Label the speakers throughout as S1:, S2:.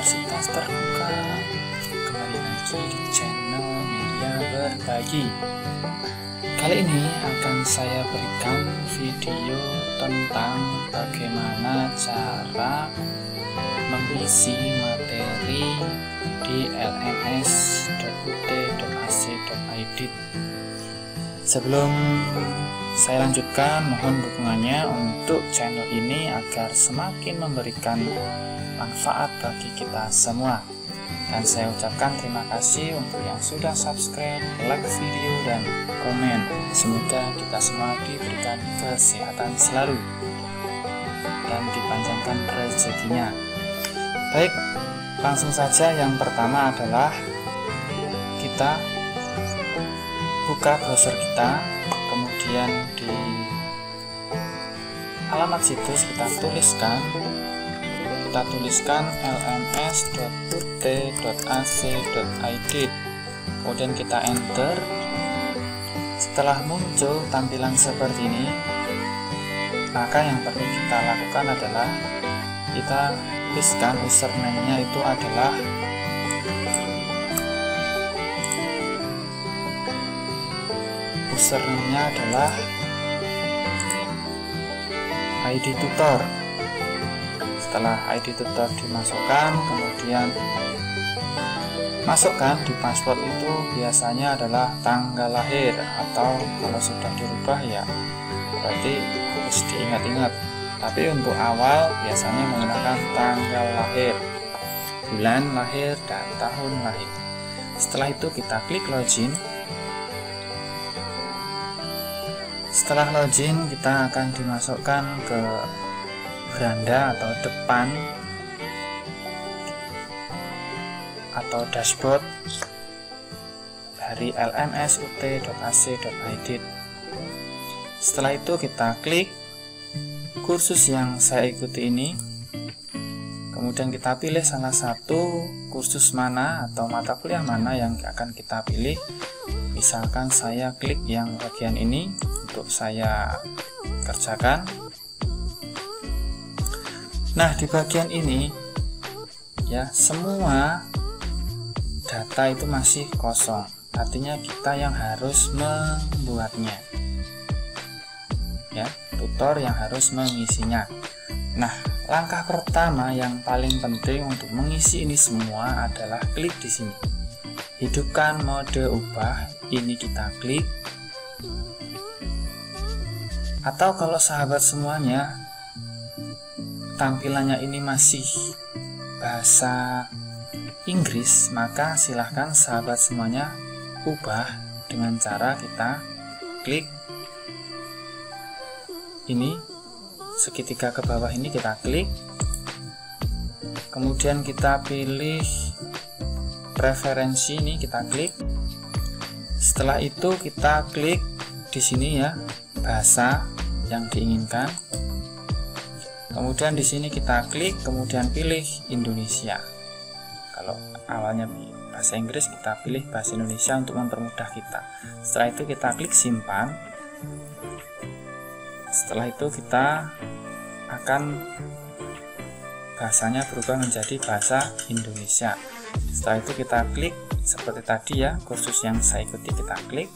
S1: Universitas Terbuka. Kembali lagi di channel Media Berbagi. Kali ini akan saya berikan video tentang bagaimana cara mengisi materi di lms.ut.ac.id. Sebelum saya lanjutkan, mohon dukungannya untuk channel ini agar semakin memberikan manfaat bagi kita semua. Dan saya ucapkan terima kasih untuk yang sudah subscribe, like video, dan komen. Semoga kita semua diberikan kesehatan selalu dan dipanjangkan rezekinya. Baik, langsung saja. Yang pertama adalah kita buka browser kita, kemudian di alamat situs kita tuliskan lms.ut.ac.id, kemudian kita enter. Setelah muncul tampilan seperti ini, maka yang perlu kita lakukan adalah kita tuliskan username-nya itu adalah ID tutor. Setelah ID tutor dimasukkan, kemudian masukkan di password itu biasanya adalah tanggal lahir, atau kalau sudah dirubah ya berarti harus diingat-ingat. Tapi untuk awal biasanya menggunakan tanggal lahir, bulan lahir, dan tahun lahir. Setelah itu kita klik login. Setelah login, kita akan dimasukkan ke beranda atau depan atau dashboard dari lms.ut.ac.id. Setelah itu kita klik kursus yang saya ikuti ini, kemudian kita pilih salah satu kursus mana atau mata kuliah mana yang akan kita pilih. Misalkan saya klik yang bagian ini untuk saya kerjakan. Nah, di bagian ini ya, semua data itu masih kosong, artinya kita yang harus membuatnya ya, tutor yang harus mengisinya. Nah, langkah pertama yang paling penting untuk mengisi ini semua adalah klik di sini, hidupkan mode ubah. Ini kita klik. Atau kalau sahabat semuanya tampilannya ini masih bahasa Inggris, maka silahkan sahabat semuanya ubah dengan cara kita klik ini, segitiga ke bawah ini kita klik, kemudian kita pilih preferensi, ini kita klik. Setelah itu kita klik di sini ya, bahasa yang diinginkan. Kemudian di sini kita klik, kemudian pilih Indonesia. Kalau awalnya bahasa Inggris, kita pilih bahasa Indonesia untuk mempermudah kita. Setelah itu kita klik simpan. Setelah itu kita akan bahasanya berubah menjadi bahasa Indonesia. Setelah itu kita klik seperti tadi ya, kursus yang saya ikuti kita klik,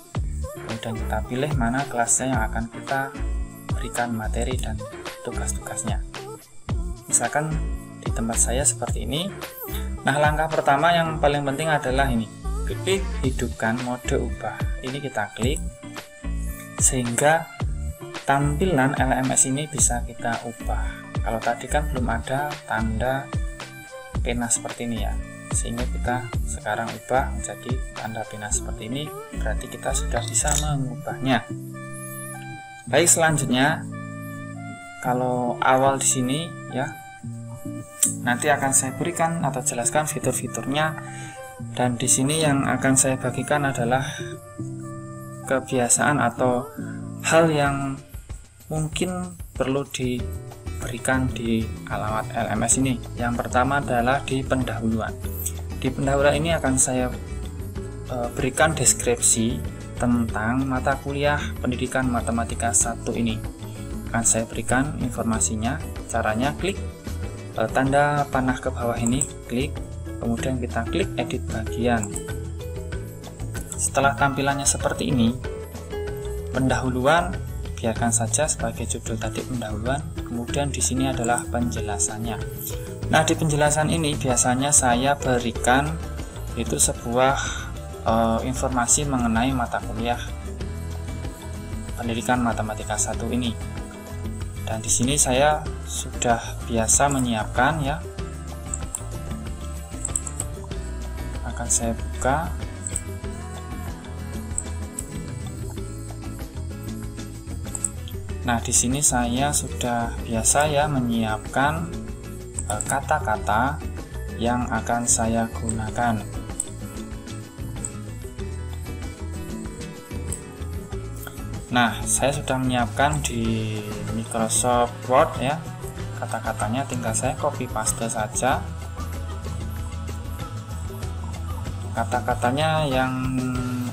S1: kemudian kita pilih mana kelasnya yang akan kita berikan materi dan tugas-tugasnya. Misalkan di tempat saya seperti ini. Nah, langkah pertama yang paling penting adalah ini, klik hidupkan mode ubah. Ini kita klik sehingga tampilan LMS ini bisa kita ubah. Kalau tadi kan belum ada tanda pena seperti ini ya, sehingga kita sekarang ubah menjadi tanda pena seperti ini, berarti kita sudah bisa mengubahnya. Baik, selanjutnya kalau awal di sini ya, nanti akan saya berikan atau jelaskan fitur-fiturnya, dan di sini yang akan saya bagikan adalah kebiasaan atau hal yang mungkin perlu diberikan di alamat LMS ini. Yang pertama adalah di pendahuluan. Di pendahuluan ini akan saya berikan deskripsi tentang mata kuliah pendidikan matematika 1 ini. Akan saya berikan informasinya, caranya klik tanda panah ke bawah ini, klik, kemudian kita klik edit bagian. Setelah tampilannya seperti ini, pendahuluan biarkan saja sebagai judul tadi, pendahuluan. Kemudian di sini adalah penjelasannya. Nah, di penjelasan ini biasanya saya berikan itu sebuah informasi mengenai mata kuliah pendidikan matematika 1 ini. Dan di sini saya sudah biasa menyiapkan ya. Akan saya buka. Nah, di sini saya sudah biasa ya menyiapkan kata-kata yang akan saya gunakan. Nah, saya sudah menyiapkan di Microsoft Word ya. Kata-katanya tinggal saya copy paste saja. Kata-katanya yang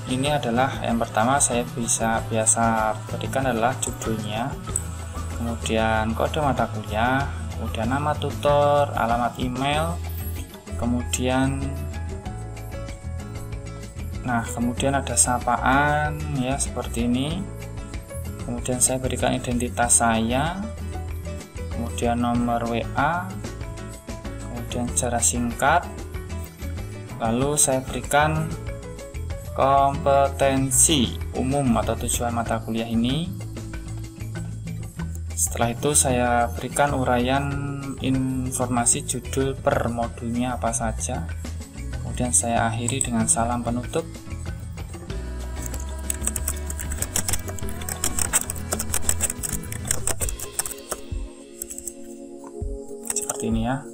S1: ini adalah yang pertama saya biasa berikan adalah judulnya, kemudian kode mata kuliah, kemudian nama tutor, alamat email, kemudian ada sapaan ya seperti ini. Kemudian saya berikan identitas saya, kemudian nomor WA, kemudian cara singkat, lalu saya berikan kompetensi umum atau tujuan mata kuliah ini. Setelah itu saya berikan uraian informasi judul per modulnya apa saja. Kemudian saya akhiri dengan salam penutup. Seperti ini ya.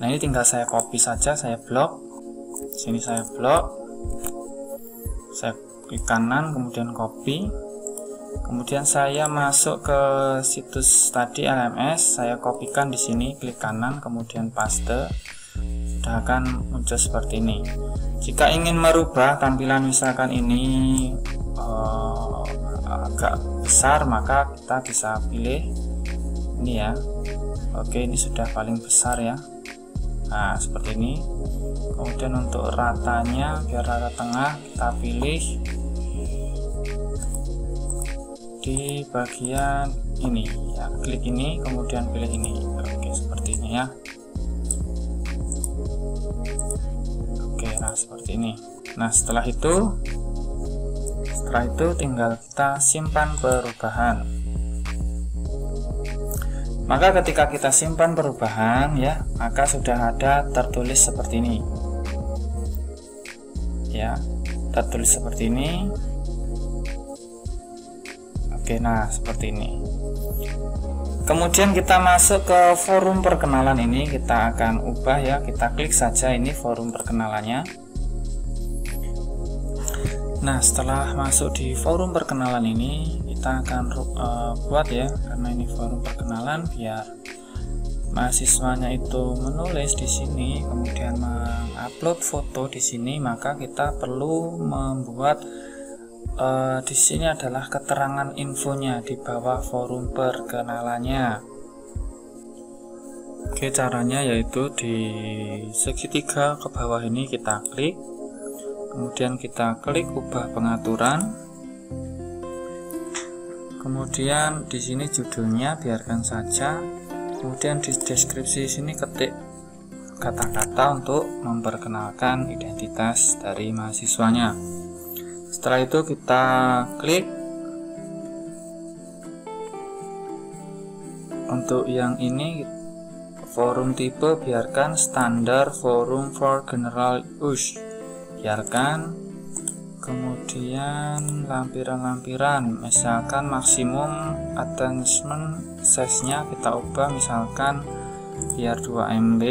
S1: Nah, ini tinggal saya copy saja, saya blok. Sini saya blok. Saya klik kanan, kemudian copy. Kemudian saya masuk ke situs tadi LMS, saya kopikan di sini, klik kanan, kemudian paste. Sudah akan muncul seperti ini. Jika ingin merubah tampilan misalkan ini agak besar, maka kita bisa pilih ini ya. Oke, ini sudah paling besar ya. Nah, seperti ini. Kemudian untuk ratanya, biar rata tengah, kita pilih di bagian ini ya. Klik ini, kemudian pilih ini. Oke, seperti ini ya. Oke, nah seperti ini. Nah, setelah itu tinggal kita simpan perubahan. Maka ketika kita simpan perubahan ya, maka sudah ada tertulis seperti ini. Ya, tertulis seperti ini. Oke, nah seperti ini. Kemudian kita masuk ke forum perkenalan ini, kita akan ubah ya, kita klik saja ini forum perkenalannya. Nah, setelah masuk di forum perkenalan ini, kita akan buat ya, karena ini forum perkenalan, biar mahasiswanya itu menulis di sini, kemudian mengupload foto di sini, maka kita perlu membuat di sini adalah keterangan infonya di bawah forum perkenalannya. Oke, caranya yaitu di segitiga ke bawah ini kita klik, kemudian kita klik ubah pengaturan, kemudian di sini judulnya biarkan saja, kemudian di deskripsi sini ketik kata-kata untuk memperkenalkan identitas dari mahasiswanya. Setelah itu kita klik. Untuk yang ini forum tipe biarkan standar forum for general use, biarkan. Kemudian lampiran-lampiran, misalkan maksimum attachment size nya kita ubah, misalkan biar 2 MB.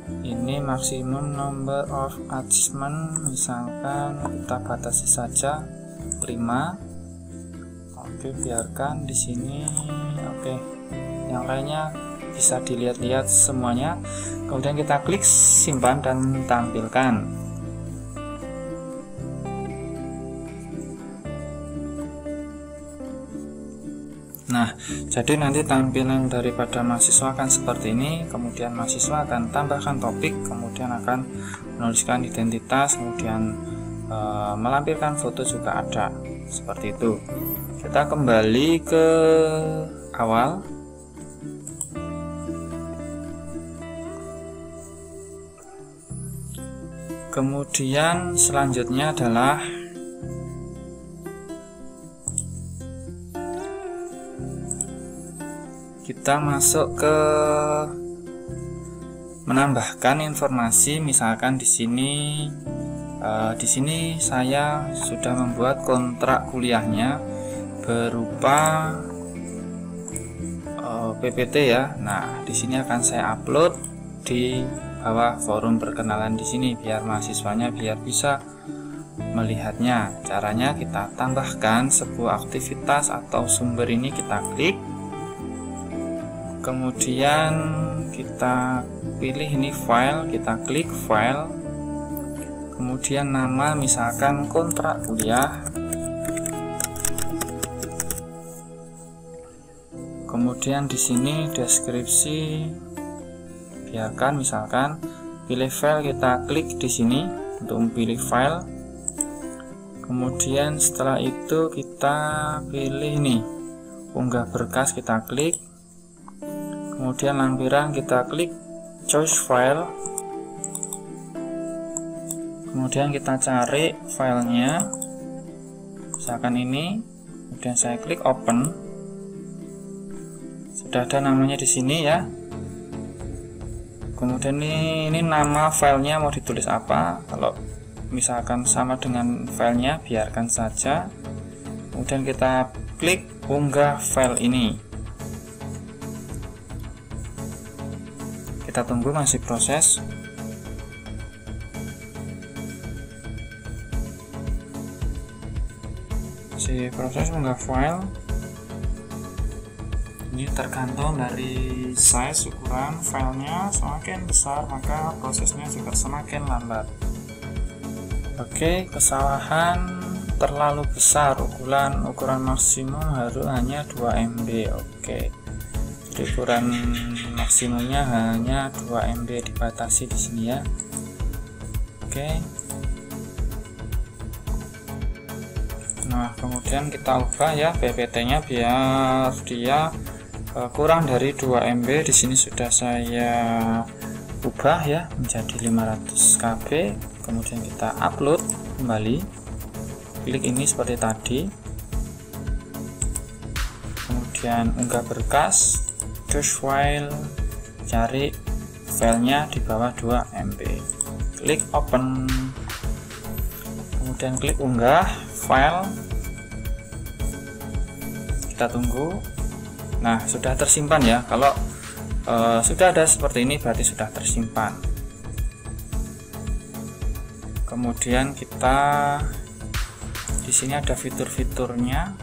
S1: Ini maksimum number of attachment, misalkan kita batasi saja 5. Oke, biarkan di sini. Oke, yang lainnya bisa dilihat-lihat semuanya. Kemudian kita klik simpan dan tampilkan. Nah, jadi nanti tampilan daripada mahasiswa akan seperti ini. Kemudian mahasiswa akan tambahkan topik, kemudian akan menuliskan identitas, kemudian melampirkan foto juga ada, seperti itu. Kita kembali ke awal. Kemudian selanjutnya adalah kita masuk ke menambahkan informasi. Misalkan di sini saya sudah membuat kontrak kuliahnya berupa PPT ya. Nah, di sini akan saya upload di bawah forum perkenalan di sini biar mahasiswanya bisa melihatnya. Caranya kita tambahkan sebuah aktivitas atau sumber, ini kita klik. Kemudian kita pilih ini file, kita klik file. Kemudian nama misalkan kontrak kuliah. Kemudian di sini deskripsi, biarkan misalkan pilih file, kita klik di sini untuk memilih file. Kemudian setelah itu kita pilih ini unggah berkas, kita klik. Kemudian lampiran kita klik choose file. Kemudian kita cari filenya, misalkan ini. Kemudian saya klik open. Sudah ada namanya di sini ya. Kemudian ini nama filenya mau ditulis apa. Kalau misalkan sama dengan filenya, biarkan saja. Kemudian kita klik unggah file ini. Kita tunggu, masih proses. Masih proses unggah file. Ini tergantung dari size, ukuran filenya. Semakin besar maka prosesnya juga semakin lambat. Oke, kesalahan terlalu besar, ukuran maksimum harus hanya 2 MB. Oke, jadi ukuran maksimumnya hanya 2 MB, dibatasi di sini ya. Oke. Nah, kemudian kita ubah ya PPT-nya biar dia kurang dari 2 MB. Di sini sudah saya ubah ya menjadi 500 KB. Kemudian kita upload kembali. Klik ini seperti tadi. Kemudian unggah berkas, choose file, cari filenya di bawah 2 MB. Klik open. Kemudian klik unggah file. Kita tunggu. Nah, sudah tersimpan ya. Kalau sudah ada seperti ini berarti sudah tersimpan. Kemudian kita di sini ada fitur-fiturnya.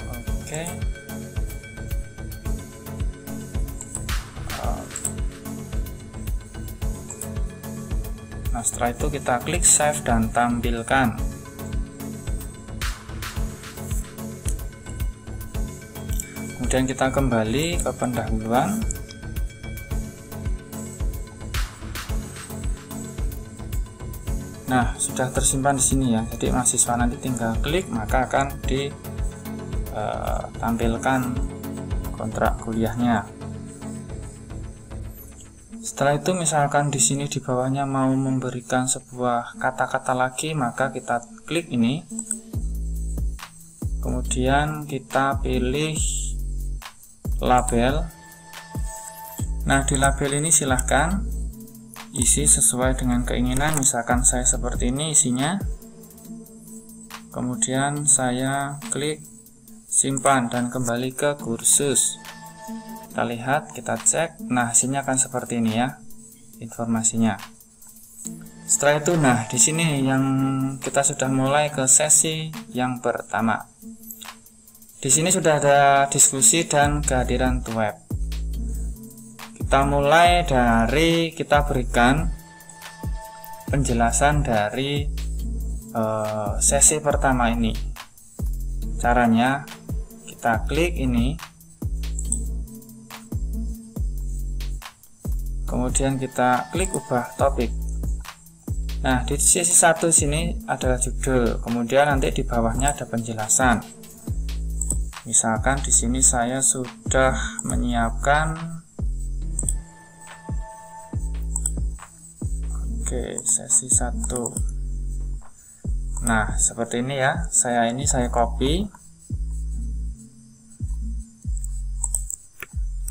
S1: Oke. Nah, setelah itu kita klik save dan tampilkan. Kemudian kita kembali ke pendahuluan. Nah, sudah tersimpan di sini ya. Jadi mahasiswa nanti tinggal klik maka akan ditampilkan kontrak kuliahnya. Setelah itu misalkan di sini di bawahnya mau memberikan sebuah kata-kata lagi, maka kita klik ini. Kemudian kita pilih label. Nah, di label ini silahkan isi sesuai dengan keinginan. Misalkan saya seperti ini isinya. Kemudian saya klik simpan dan kembali ke kursus. Kita lihat, kita cek. Nah, hasilnya akan seperti ini ya informasinya. Setelah itu, nah di sini yang kita sudah mulai ke sesi yang pertama. Di sini sudah ada diskusi dan kehadiran web. Kita mulai dari kita berikan penjelasan dari sesi pertama ini. Caranya kita klik ini, kemudian kita klik ubah topik. Nah, di sesi 1 sini adalah judul, kemudian nanti di bawahnya ada penjelasan. Misalkan di sini saya sudah menyiapkan, oke, sesi 1. Nah, seperti ini ya. Saya copy.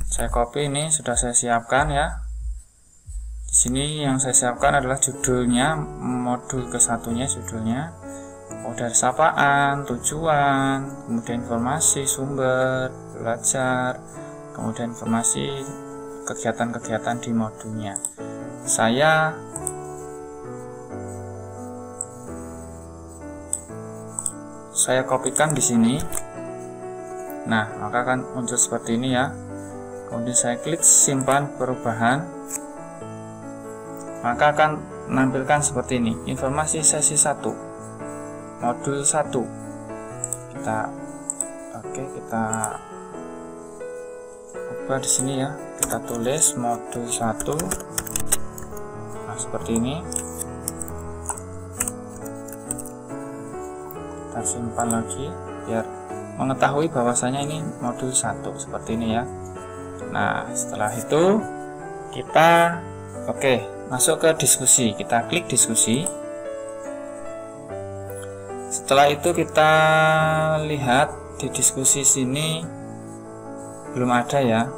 S1: Saya copy ini, sudah saya siapkan ya. Di sini yang saya siapkan adalah judulnya, modul ke-1-nya judulnya, dari sapaan, tujuan, kemudian informasi, sumber, belajar, kemudian informasi kegiatan-kegiatan di modulnya. Saya kopikan di sini. Nah, maka akan muncul seperti ini ya. Kemudian saya klik simpan perubahan. Maka akan menampilkan seperti ini, informasi sesi 1 modul 1. Kita ubah di sini ya. Kita tulis modul 1. Nah, seperti ini. Kita simpan lagi biar mengetahui bahwasanya ini modul 1 seperti ini ya. Nah, setelah itu kita masuk ke diskusi. Kita klik diskusi. Setelah itu kita lihat di diskusi sini belum ada ya,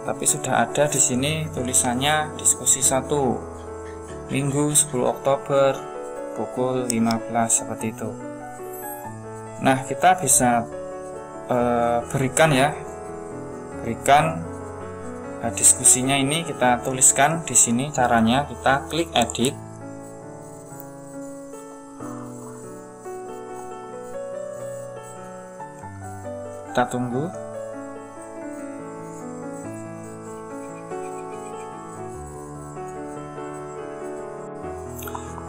S1: tapi sudah ada di sini tulisannya diskusi 1 Minggu 10 Oktober pukul 15 seperti itu. Nah, kita bisa berikan diskusinya ini, kita tuliskan di sini. Caranya kita klik edit, kita tunggu.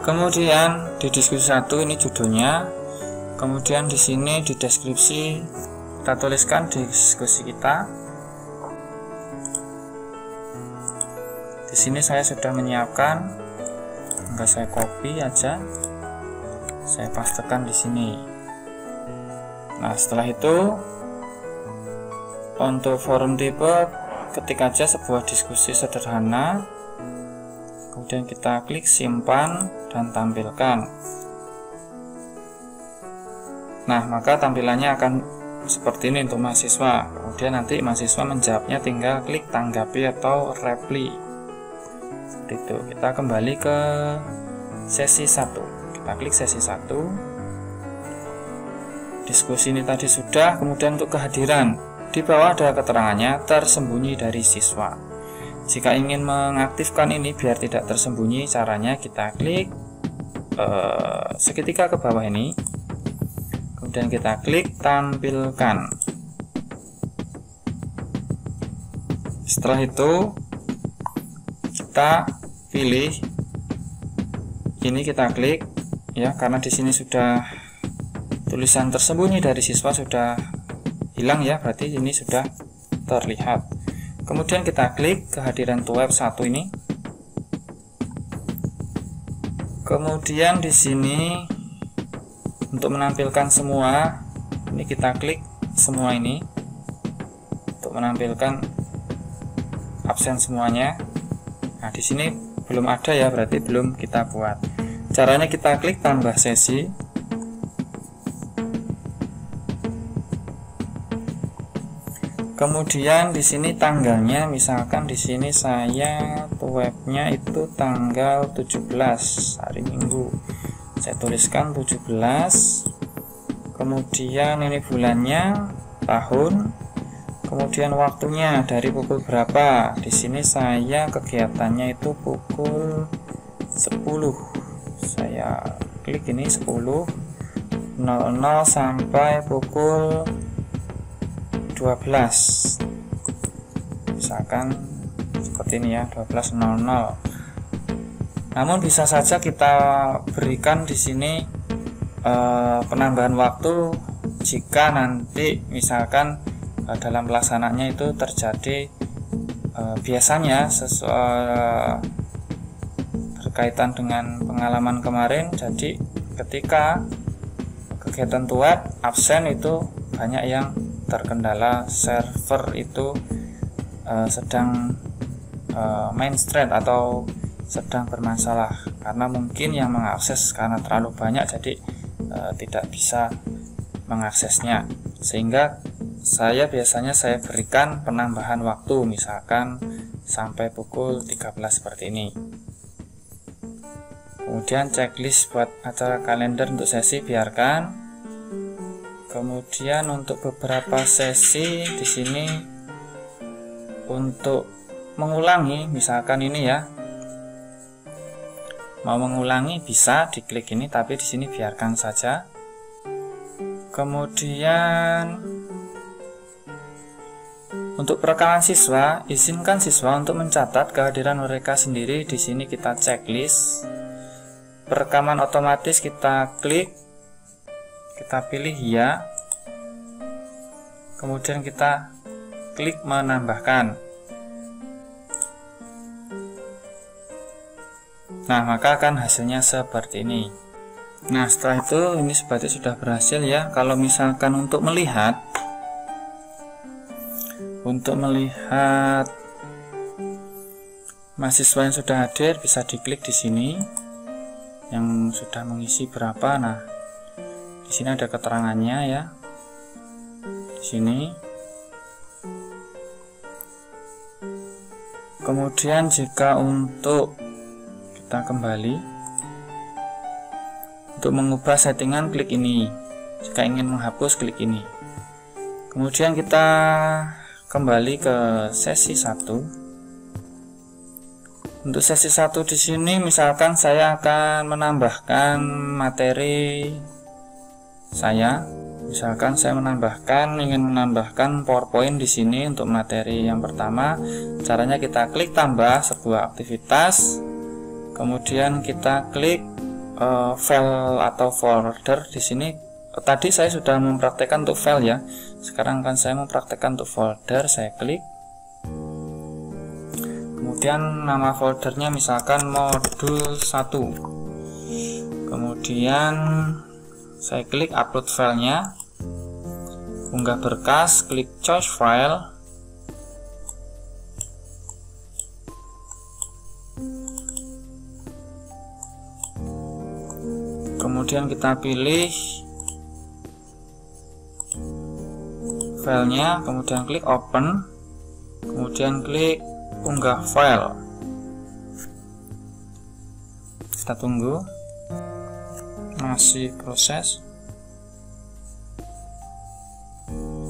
S1: Kemudian di diskusi 1 ini judulnya, kemudian di sini di deskripsi kita tuliskan diskusi kita. Di sini saya sudah menyiapkan, enggak, saya copy aja, saya pastekan di sini. Nah, setelah itu untuk forum tipe, ketik aja sebuah diskusi sederhana, kemudian kita klik simpan dan tampilkan. Nah, maka tampilannya akan seperti ini untuk mahasiswa. Kemudian nanti mahasiswa menjawabnya tinggal klik tanggapi atau reply. Itu kita kembali ke sesi 1. Kita klik sesi 1. Diskusi ini tadi sudah. Kemudian untuk kehadiran, di bawah ada keterangannya tersembunyi dari siswa. Jika ingin mengaktifkan ini biar tidak tersembunyi, caranya kita klik seketika ke bawah ini, kemudian kita klik tampilkan. Setelah itu kita pilih ini, kita klik ya, karena di sini sudah tulisan tersembunyi dari siswa sudah hilang ya, berarti ini sudah terlihat. Kemudian kita klik kehadiran web 1 ini. Kemudian di sini untuk menampilkan semua ini kita klik semua ini untuk menampilkan absen semuanya. Nah, di sini belum ada ya, berarti belum kita buat. Caranya kita klik tambah sesi. Kemudian di sini tanggalnya, misalkan di sini saya webnya itu tanggal 17 hari Minggu. Saya tuliskan 17. Kemudian ini bulannya, tahun. Kemudian waktunya dari pukul berapa. Di sini saya kegiatannya itu pukul 10. Saya klik ini 10.00 sampai pukul 12. Misalkan seperti ini ya, 12.00. Namun bisa saja kita berikan di sini penambahan waktu jika nanti misalkan dalam pelaksanaannya itu terjadi biasanya berkaitan dengan pengalaman kemarin. Jadi ketika kegiatan web absen itu banyak yang terkendala, server itu sedang main thread atau sedang bermasalah karena mungkin yang mengakses karena terlalu banyak, jadi tidak bisa mengaksesnya. Sehingga saya biasanya berikan penambahan waktu, misalkan sampai pukul 13 seperti ini. Kemudian checklist buat acara kalender untuk sesi biarkan. Kemudian untuk beberapa sesi di sini untuk mengulangi, misalkan ini ya, mau mengulangi bisa diklik ini, tapi di sini biarkan saja. Kemudian untuk perekaman siswa, izinkan siswa untuk mencatat kehadiran mereka sendiri. Di sini kita checklist. Perekaman otomatis kita klik, kita pilih ya. Kemudian kita klik menambahkan. Nah, maka akan hasilnya seperti ini. Nah, setelah itu ini berarti sudah berhasil ya. Kalau misalkan untuk melihat mahasiswa yang sudah hadir, bisa diklik di sini yang sudah mengisi berapa. Nah, di sini ada keterangannya ya. Di sini. Kemudian jika untuk kita kembali untuk mengubah settingan, klik ini. Jika ingin menghapus, klik ini. Kemudian kita kembali ke sesi 1. Untuk sesi 1 di sini misalkan saya akan menambahkan materi saya. Misalkan saya ingin menambahkan PowerPoint di sini untuk materi yang pertama. Caranya kita klik tambah sebuah aktivitas. Kemudian kita klik file atau folder. Di sini tadi saya sudah mempraktekkan untuk file ya. Sekarang kan saya mempraktekkan untuk folder. Saya klik. Kemudian nama foldernya misalkan modul 1. Kemudian saya klik upload filenya, unggah berkas, klik choose file. Kemudian kita pilih filenya, kemudian klik open, kemudian klik unggah file. Kita tunggu, masih proses.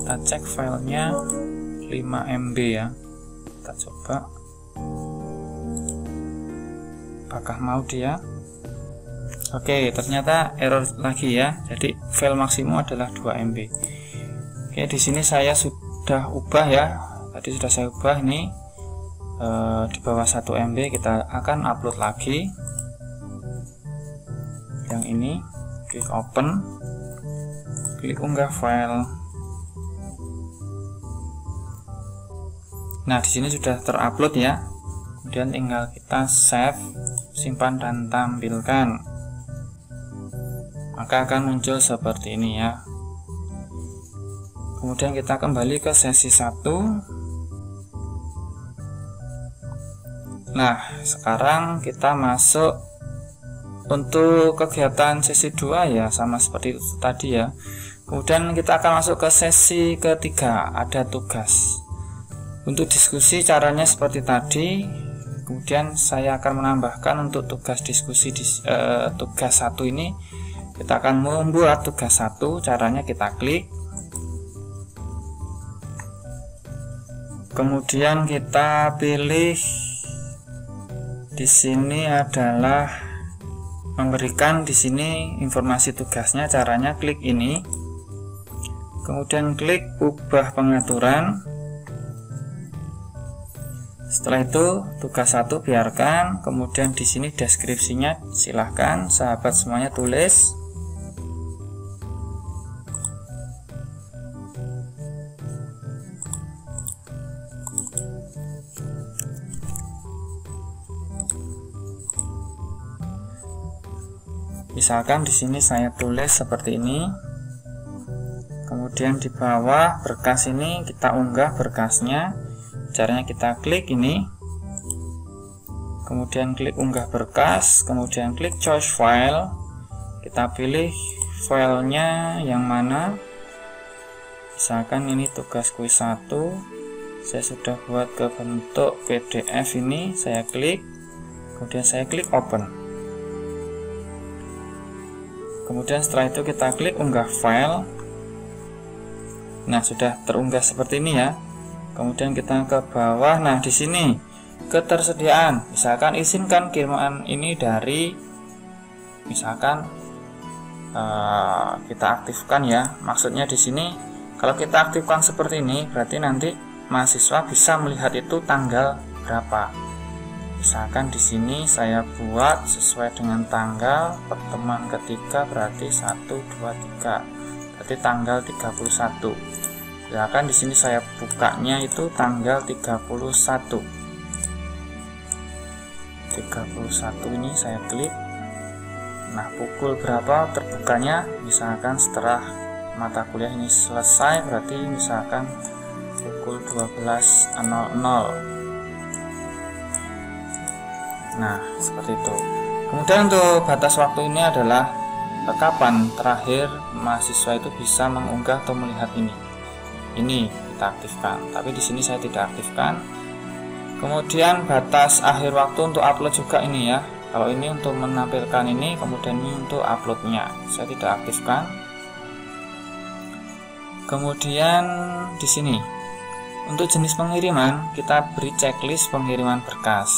S1: Kita cek filenya 5 MB ya. Kita coba apakah mau dia. Oke, ternyata error lagi ya. Jadi file maksimum adalah 2 MB. Oke, di sini saya sudah ubah ya. Tadi sudah saya ubah ini di bawah 1 MB. Kita akan upload lagi. Yang ini, klik open, klik unggah file. Nah, di sini sudah terupload ya. Kemudian tinggal kita save, simpan dan tampilkan. Maka akan muncul seperti ini ya. Kemudian kita kembali ke sesi 1. Nah, sekarang kita masuk untuk kegiatan sesi 2 ya, sama seperti itu tadi ya. Kemudian kita akan masuk ke sesi ketiga, ada tugas. Untuk diskusi caranya seperti tadi. Kemudian saya akan menambahkan untuk tugas diskusi tugas 1 ini. Kita akan membuat tugas 1, caranya kita klik. Kemudian kita pilih di sini adalah memberikan di sini informasi tugasnya, caranya klik ini. Kemudian klik ubah pengaturan. Setelah itu tugas 1 biarkan. Kemudian di sini deskripsinya silahkan sahabat semuanya tulis. Misalkan di sini saya tulis seperti ini. Kemudian di bawah berkas ini kita unggah berkasnya. Caranya kita klik ini. Kemudian klik unggah berkas, kemudian klik choose file. Kita pilih filenya yang mana. Misalkan ini tugas kuis 1. Saya sudah buat ke bentuk PDF ini, saya klik, kemudian saya klik open. Kemudian setelah itu kita klik unggah file. Nah, sudah terunggah seperti ini ya. Kemudian kita ke bawah. Nah, di sini ketersediaan. Misalkan izinkan kiriman ini dari, misalkan kita aktifkan ya. Maksudnya di sini kalau kita aktifkan seperti ini, berarti nanti mahasiswa bisa melihat itu tanggal berapa. Misalkan di sini saya buat sesuai dengan tanggal pertemuan ketiga, berarti 1, 2, 3. Berarti tanggal 31. Misalkan di sini saya bukanya itu tanggal 31. 31 ini saya klik. Nah, pukul berapa terbukanya? Misalkan setelah mata kuliah ini selesai, berarti misalkan pukul 12.00. Nah, seperti itu. Kemudian untuk batas waktu ini adalah kapan terakhir mahasiswa itu bisa mengunggah atau melihat ini. Ini kita aktifkan, tapi di sini saya tidak aktifkan. Kemudian batas akhir waktu untuk upload juga ini ya. Kalau ini untuk menampilkan ini, kemudian ini untuk uploadnya, saya tidak aktifkan. Kemudian di sini untuk jenis pengiriman kita beri checklist pengiriman berkas.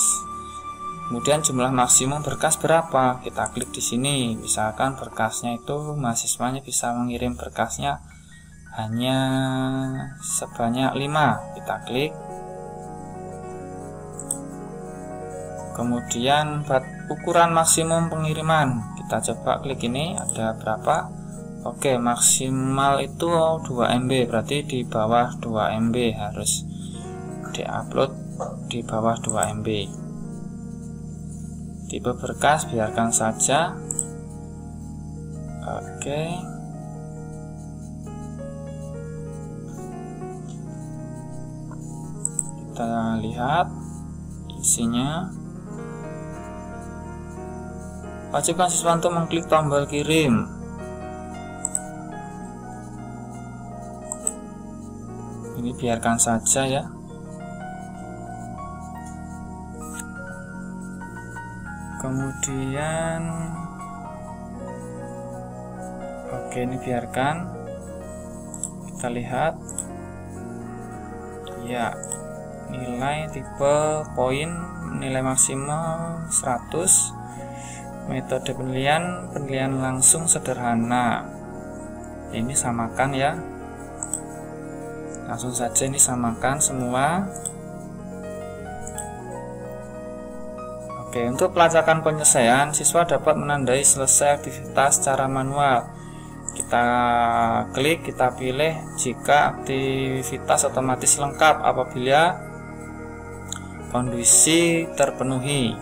S1: Kemudian jumlah maksimum berkas berapa? Kita klik di sini. Misalkan berkasnya itu mahasiswanya bisa mengirim berkasnya hanya sebanyak 5. Kita klik. Kemudian ukuran maksimum pengiriman. Kita coba klik ini ada berapa? Oke, maksimal itu 2 MB, berarti di bawah 2 MB harus diupload di bawah 2 MB. Tipe berkas biarkan saja. Oke. Kita lihat isinya. Wajibkan siswa untuk mengklik tombol kirim. Ini biarkan saja ya. Kemudian oke, ini biarkan. Kita lihat ya, nilai tipe poin, nilai maksimal 100. Metode penilaian langsung sederhana. Ini samakan ya, langsung saja ini samakan semua. Oke, untuk pelacakan penyelesaian, siswa dapat menandai selesai aktivitas secara manual. Kita klik, kita pilih jika aktivitas otomatis lengkap apabila kondisi terpenuhi.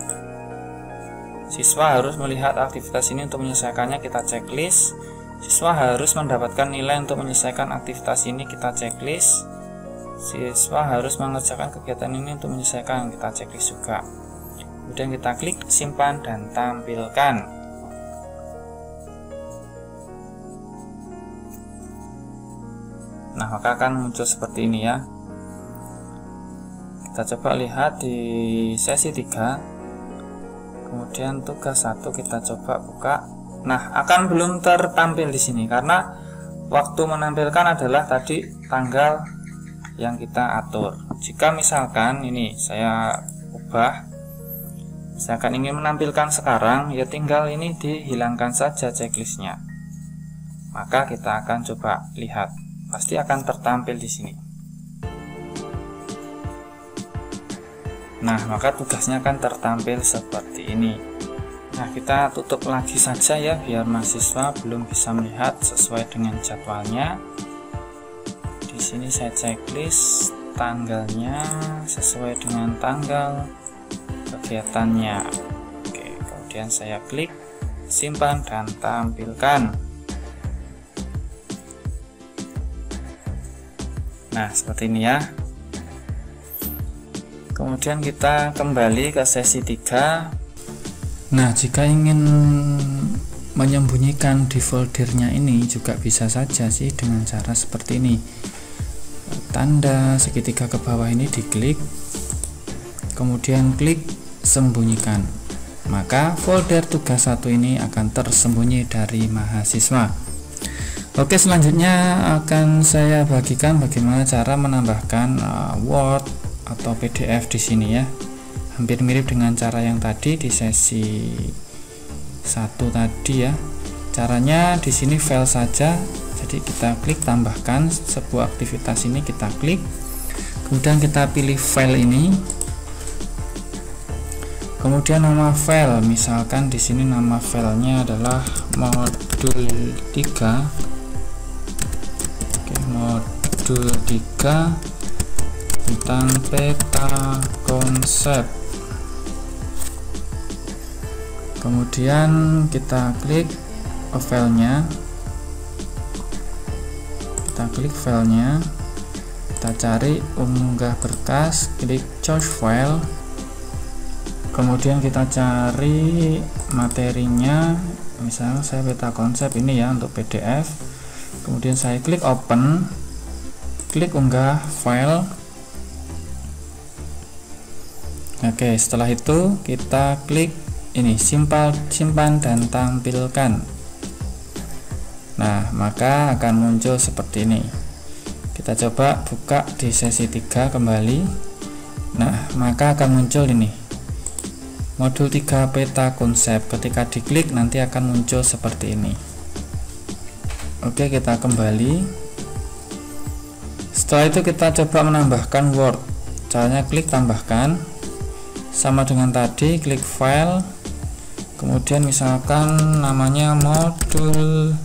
S1: Siswa harus melihat aktivitas ini untuk menyelesaikannya, kita checklist. Siswa harus mendapatkan nilai untuk menyelesaikan aktivitas ini, kita checklist. Siswa harus mengerjakan kegiatan ini untuk menyelesaikan, kita checklist juga. Kemudian kita klik simpan dan tampilkan. Nah, maka akan muncul seperti ini ya. Kita coba lihat di sesi 3. Kemudian tugas 1 kita coba buka. Nah, akan belum tertampil di sini karena waktu menampilkan adalah tadi tanggal yang kita atur. Jika misalkan ini saya ubah, misalkan ingin menampilkan sekarang, ya tinggal ini dihilangkan saja checklistnya. Maka kita akan coba lihat, pasti akan tertampil di sini. Nah, maka tugasnya akan tertampil seperti ini. Nah, kita tutup lagi saja ya, biar mahasiswa belum bisa melihat sesuai dengan jadwalnya. Di sini saya checklist tanggalnya sesuai dengan tanggal kegiatannya. Oke, kemudian saya klik simpan dan tampilkan. Nah, seperti ini ya. Kemudian kita kembali ke sesi 3. Nah, jika ingin menyembunyikan di foldernya ini juga bisa saja sih dengan cara seperti ini. Tanda segitiga ke bawah ini diklik, kemudian klik sembunyikan. Maka folder tugas 1 ini akan tersembunyi dari mahasiswa. Oke, selanjutnya akan saya bagikan bagaimana cara menambahkan Word atau PDF di sini ya. Hampir mirip dengan cara yang tadi di sesi 1 tadi ya. Caranya di sini file saja. Jadi kita klik tambahkan sebuah aktivitas ini, kita klik. Kemudian kita pilih file ini. Kemudian nama file, misalkan di sini nama filenya adalah modul 3. Modul 3 tentang peta konsep. Kemudian kita klik filenya, kita cari unggah berkas, klik choose file, kemudian kita cari materinya, misalnya saya peta konsep ini ya untuk PDF. Kemudian saya klik open, klik unggah file. Oke, setelah itu kita klik ini simpan dan tampilkan. Nah, maka akan muncul seperti ini. Kita coba buka di sesi 3 kembali. Nah, maka akan muncul ini modul 3 peta konsep. Ketika diklik nanti akan muncul seperti ini. Oke, kita kembali. Setelah itu kita coba menambahkan Word. Caranya klik tambahkan, sama dengan tadi, klik file, kemudian misalkan namanya modul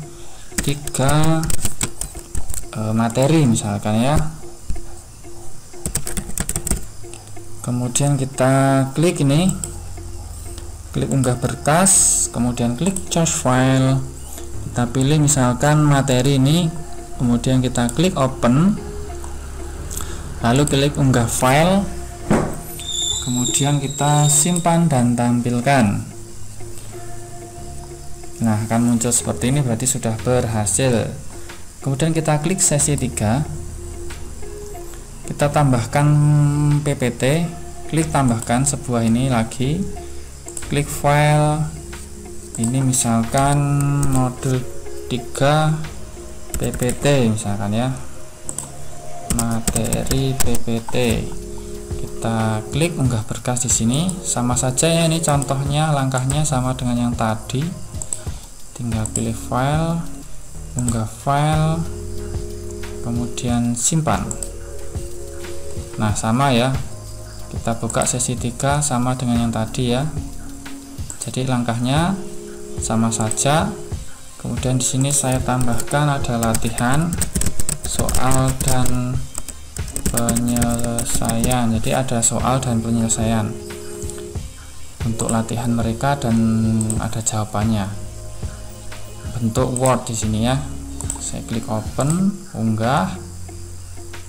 S1: 3 materi misalkan ya. Kemudian kita klik ini, klik unggah berkas, kemudian klik choose file. Kita pilih misalkan materi ini, kemudian kita klik open, lalu klik unggah file, kemudian kita simpan dan tampilkan. Nah, akan muncul seperti ini, berarti sudah berhasil. Kemudian kita klik sesi 3, kita tambahkan PPT, klik tambahkan sebuah ini lagi, klik file, ini misalkan modul 3 PPT misalkan ya, materi PPT. Kita klik unggah berkas di sini, sama saja ya, ini contohnya, langkahnya sama dengan yang tadi. Tinggal pilih file, unggah file, kemudian simpan. Nah, sama ya, kita buka sesi 3 sama dengan yang tadi ya. Jadi langkahnya sama saja. Kemudian di sini saya tambahkan ada latihan, soal dan penyelesaian. Jadi ada soal dan penyelesaian untuk latihan mereka dan ada jawabannya. Bentuk Word di sini ya. Saya klik open, unggah,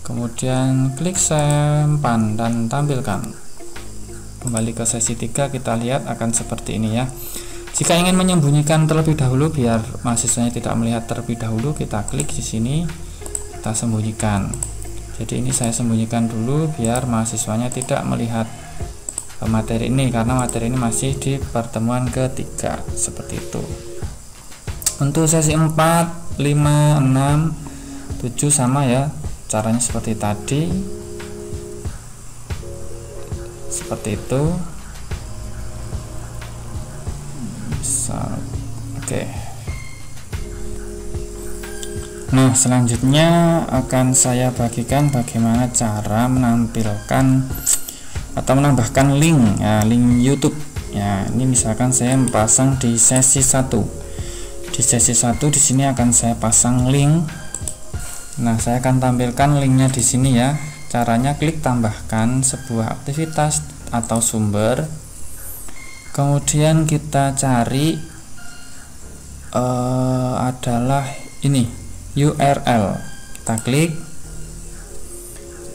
S1: kemudian klik simpan dan tampilkan. Kembali ke sesi 3, kita lihat akan seperti ini ya. Jika ingin menyembunyikan terlebih dahulu biar mahasiswanya tidak melihat terlebih dahulu, kita klik di sini, kita sembunyikan. Jadi ini saya sembunyikan dulu biar mahasiswanya tidak melihat materi ini, karena materi ini masih di pertemuan ketiga, seperti itu. Untuk sesi 4, 5, 6, 7 sama ya, caranya seperti tadi, seperti itu. Oke. Nah, selanjutnya akan saya bagikan bagaimana cara menampilkan atau menambahkan link ya, link YouTube ya. Ini misalkan saya pasang di sesi 1. Di sesi 1 di sini akan saya pasang link. Nah, saya akan tampilkan linknya di sini ya. Caranya klik tambahkan sebuah aktivitas atau sumber. Kemudian kita cari adalah ini URL. Kita klik,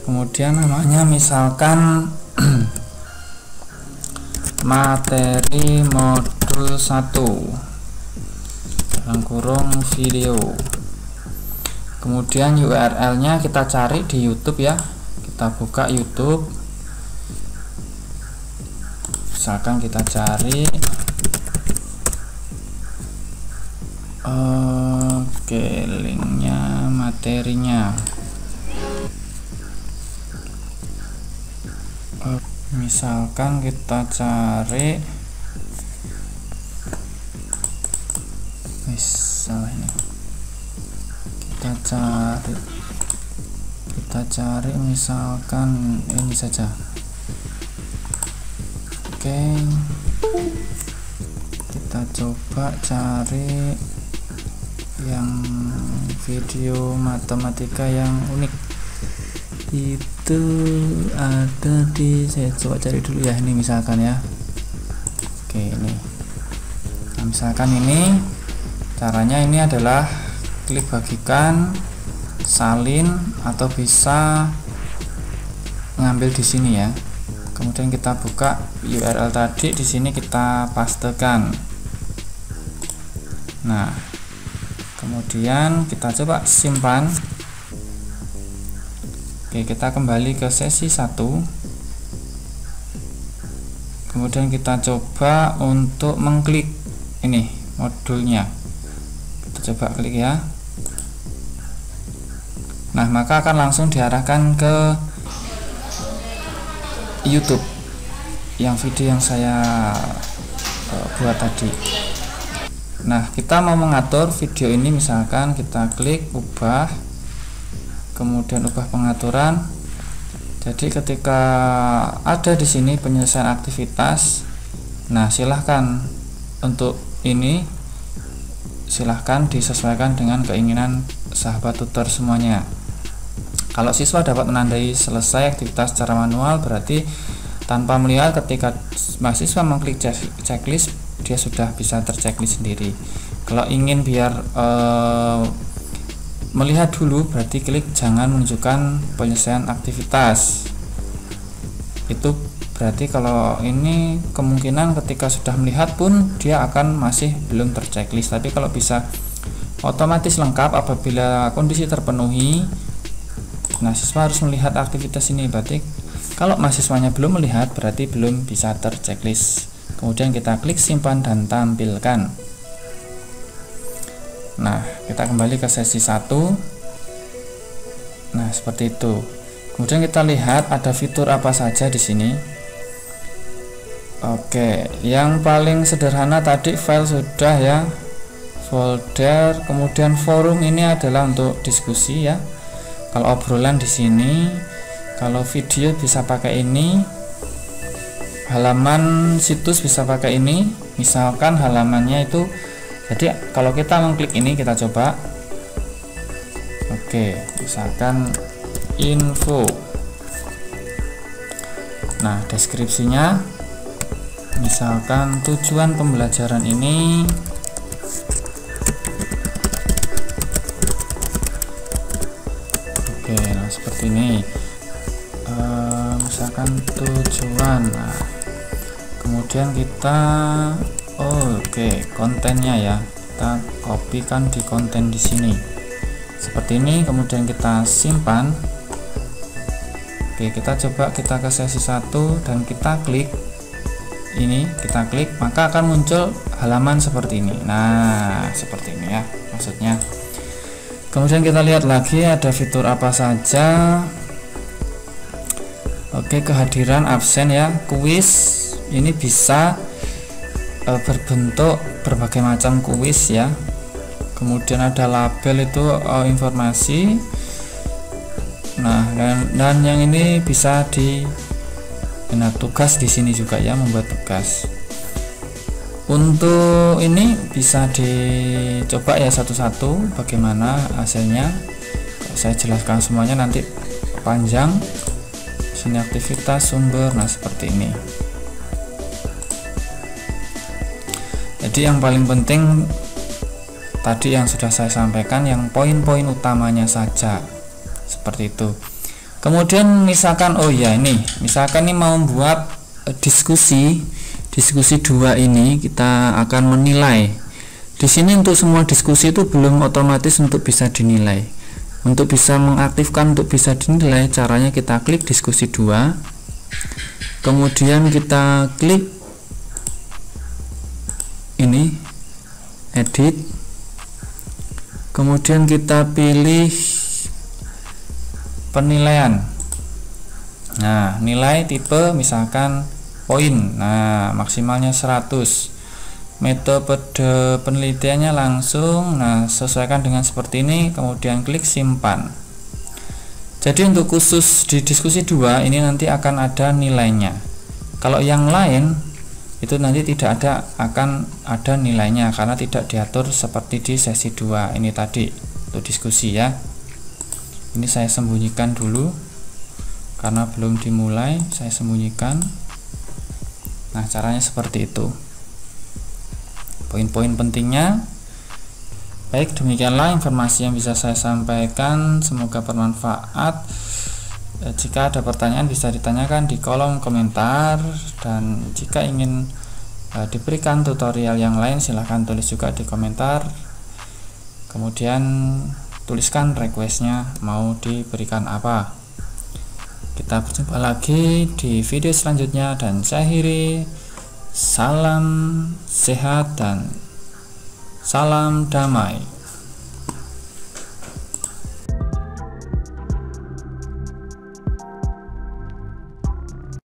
S1: kemudian namanya misalkan materi modul 1 dalam kurung video. Kemudian URL nya kita cari di YouTube ya, kita buka YouTube, misalkan kita cari linknya, materinya, misalkan kita cari misalnya kita cari misalkan ini saja. Oke, kita coba cari yang video matematika yang unik. Itu ada di, saya coba cari dulu ya, ini misalkan ya. Oke, ini nah, misalkan ini caranya, ini adalah klik bagikan, salin, atau bisa ngambil di sini ya. Kemudian kita buka URL tadi, di sini kita pastekan. Nah, kemudian kita coba simpan. Oke, kita kembali ke sesi 1. Kemudian kita coba untuk mengklik ini modulnya. Kita coba klik ya. Nah, maka akan langsung diarahkan ke YouTube yang video yang saya buat tadi. Nah, kita mau mengatur video ini, misalkan kita klik ubah, kemudian ubah pengaturan. Jadi ketika ada di sini penyelesaian aktivitas, nah silahkan untuk ini silahkan disesuaikan dengan keinginan sahabat tutor semuanya. Kalau siswa dapat menandai selesai aktivitas secara manual, berarti tanpa melihat, ketika mahasiswa mengklik checklist, dia sudah bisa terchecklist sendiri. Kalau ingin biar melihat dulu, berarti klik jangan menunjukkan penyelesaian aktivitas. Itu berarti kalau ini kemungkinan ketika sudah melihat pun dia akan masih belum terchecklist. Tapi kalau bisa otomatis lengkap apabila kondisi terpenuhi, nah siswa harus melihat aktivitas ini. Berarti kalau mahasiswanya belum melihat, berarti belum bisa terchecklist. Kemudian kita klik simpan dan tampilkan. Nah, kita kembali ke sesi 1. Nah, seperti itu. Kemudian kita lihat ada fitur apa saja di sini. Oke, yang paling sederhana tadi file sudah ya, folder, kemudian forum ini adalah untuk diskusi ya. Kalau obrolan di sini, kalau video bisa pakai ini, halaman situs bisa pakai ini. Misalkan halamannya itu, jadi kalau kita mengklik ini, kita coba. Oke, misalkan info. Nah, deskripsinya misalkan tujuan pembelajaran ini oke, nah seperti ini. Misalkan tujuan. Nah, kemudian kita kontennya ya, kita kopikan di konten di sini seperti ini. Kemudian kita simpan. Oke, kita coba kita ke sesi 1 dan kita klik ini, kita klik, maka akan muncul halaman seperti ini. Nah, seperti ini ya maksudnya. Kemudian kita lihat lagi ada fitur apa saja. Oke, kehadiran absen ya, kuis ini bisa berbentuk berbagai macam kuis ya. Kemudian ada label, itu informasi. Nah, dan yang ini bisa tugas di sini juga ya, membuat tugas. Untuk ini bisa dicoba ya satu-satu bagaimana hasilnya. Kalau saya jelaskan semuanya nanti panjang. Sini aktivitas sumber, nah seperti ini. Jadi yang paling penting tadi yang sudah saya sampaikan, yang poin-poin utamanya saja, seperti itu. Kemudian misalkan misalkan ini mau membuat diskusi 2 ini, kita akan menilai. Di sini untuk semua diskusi itu belum otomatis untuk bisa dinilai. Untuk bisa mengaktifkan untuk bisa dinilai, caranya kita klik diskusi 2, kemudian kita klik ini edit, kemudian kita pilih penilaian. Nah, nilai tipe misalkan poin. Nah, maksimalnya 100. Metode penelitiannya langsung. Nah, sesuaikan dengan seperti ini, kemudian klik simpan. Jadi untuk khusus di diskusi 2 ini nanti akan ada nilainya. Kalau yang lain itu nanti akan ada nilainya, karena tidak diatur seperti di sesi 2 ini tadi untuk diskusi ya. Ini saya sembunyikan dulu karena belum dimulai, saya sembunyikan. Nah, caranya seperti itu. Poin-poin pentingnya. Baik, demikianlah informasi yang bisa saya sampaikan, semoga bermanfaat. Jika ada pertanyaan bisa ditanyakan di kolom komentar, dan jika ingin diberikan tutorial yang lain silahkan tulis juga di komentar, kemudian tuliskan requestnya mau diberikan apa. Kita berjumpa lagi di video selanjutnya, dan saya akhiri, salam sehat dan salam damai.